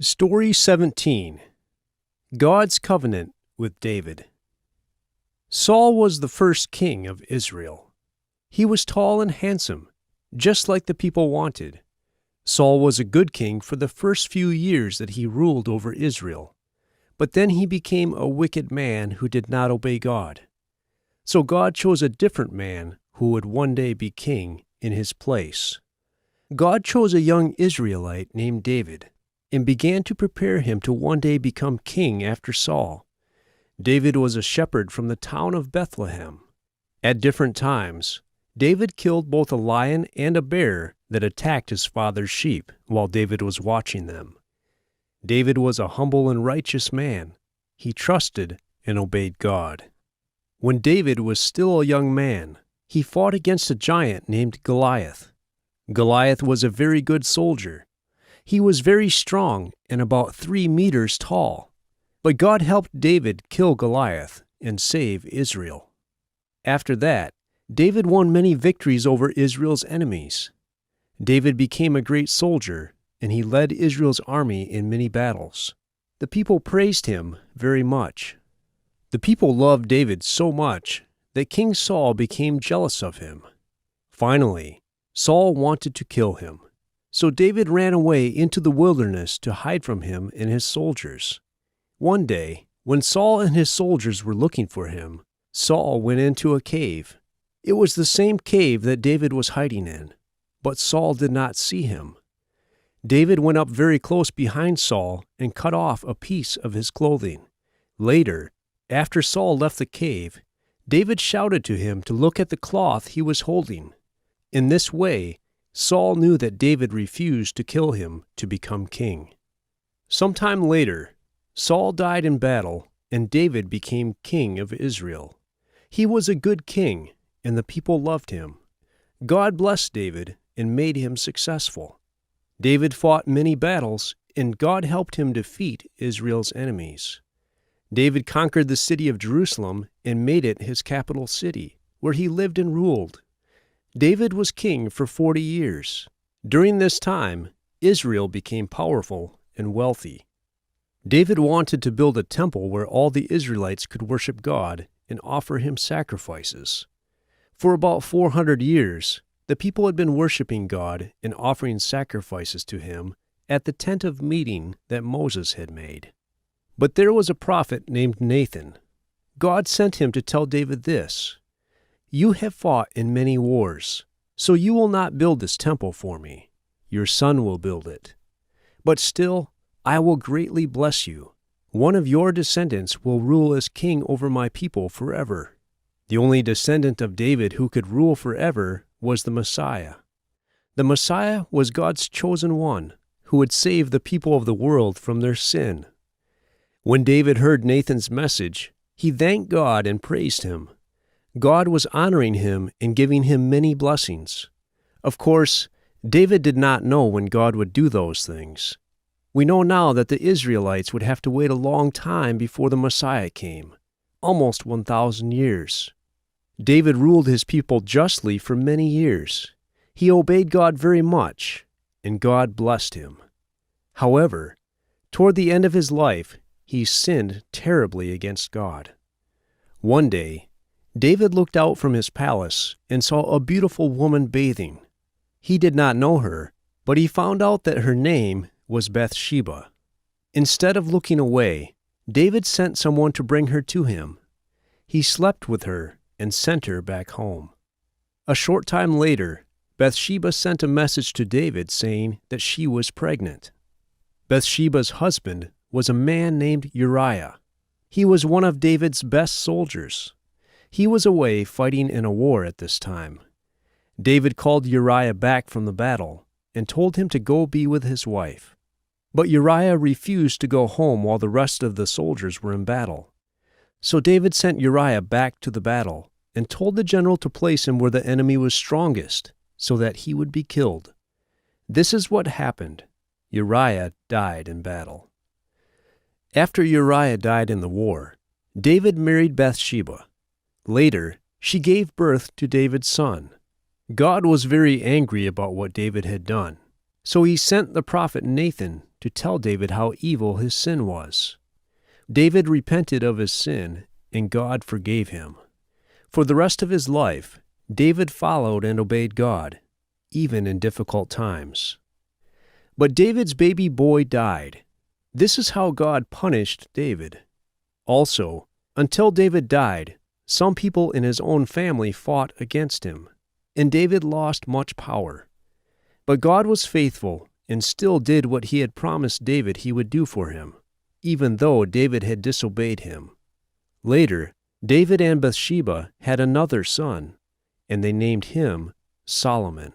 Story 17. God's Covenant with David. Saul was the first king of Israel. He was tall and handsome, just like the people wanted. Saul was a good king for the first few years that he ruled over Israel, but then he became a wicked man who did not obey God. So God chose a different man who would one day be king in his place. God chose a young Israelite named David, and began to prepare him to one day become king after Saul. David was a shepherd from the town of Bethlehem. At different times, David killed both a lion and a bear that attacked his father's sheep while David was watching them. David was a humble and righteous man. He trusted and obeyed God. When David was still a young man, he fought against a giant named Goliath. Goliath was a very good soldier. He was very strong and about 3 meters tall. But God helped David kill Goliath and save Israel. After that, David won many victories over Israel's enemies. David became a great soldier, and he led Israel's army in many battles. The people praised him very much. The people loved David so much that King Saul became jealous of him. Finally, Saul wanted to kill him. So David ran away into the wilderness to hide from him and his soldiers. One day, when Saul and his soldiers were looking for him, Saul went into a cave. It was the same cave that David was hiding in, but Saul did not see him. David went up very close behind Saul and cut off a piece of his clothing. Later, after Saul left the cave, David shouted to him to look at the cloth he was holding. In this way, Saul knew that David refused to kill him to become king. Sometime later, Saul died in battle, and David became king of Israel. He was a good king, and the people loved him. God blessed David and made him successful. David fought many battles, and God helped him defeat Israel's enemies. David conquered the city of Jerusalem and made it his capital city, where he lived and ruled. David was king for 40 years. During this time, Israel became powerful and wealthy. David wanted to build a temple where all the Israelites could worship God and offer him sacrifices. For about 400 years, the people had been worshiping God and offering sacrifices to him at the tent of meeting that Moses had made. But there was a prophet named Nathan. God sent him to tell David this: "You have fought in many wars, so you will not build this temple for me. Your son will build it. But still, I will greatly bless you. One of your descendants will rule as king over my people forever." The only descendant of David who could rule forever was the Messiah. The Messiah was God's chosen one, who would save the people of the world from their sin. When David heard Nathan's message, he thanked God and praised him. God was honoring him and giving him many blessings. Of course, David did not know when God would do those things. We know now that the Israelites would have to wait a long time before the Messiah came, almost 1,000 years. David ruled his people justly for many years. He obeyed God very much, and God blessed him. However, toward the end of his life, he sinned terribly against God. One day, David looked out from his palace and saw a beautiful woman bathing. He did not know her, but he found out that her name was Bathsheba. Instead of looking away, David sent someone to bring her to him. He slept with her and sent her back home. A short time later, Bathsheba sent a message to David saying that she was pregnant. Bathsheba's husband was a man named Uriah. He was one of David's best soldiers. He was away fighting in a war at this time. David called Uriah back from the battle and told him to go be with his wife. But Uriah refused to go home while the rest of the soldiers were in battle. So David sent Uriah back to the battle and told the general to place him where the enemy was strongest so that he would be killed. This is what happened. Uriah died in battle. After Uriah died in the war, David married Bathsheba. Later, she gave birth to David's son. God was very angry about what David had done. So he sent the prophet Nathan to tell David how evil his sin was. David repented of his sin, and God forgave him. For the rest of his life, David followed and obeyed God, even in difficult times. But David's baby boy died. This is how God punished David. Also, until David died, some people in his own family fought against him, and David lost much power. But God was faithful and still did what he had promised David he would do for him, even though David had disobeyed him. Later, David and Bathsheba had another son, and they named him Solomon.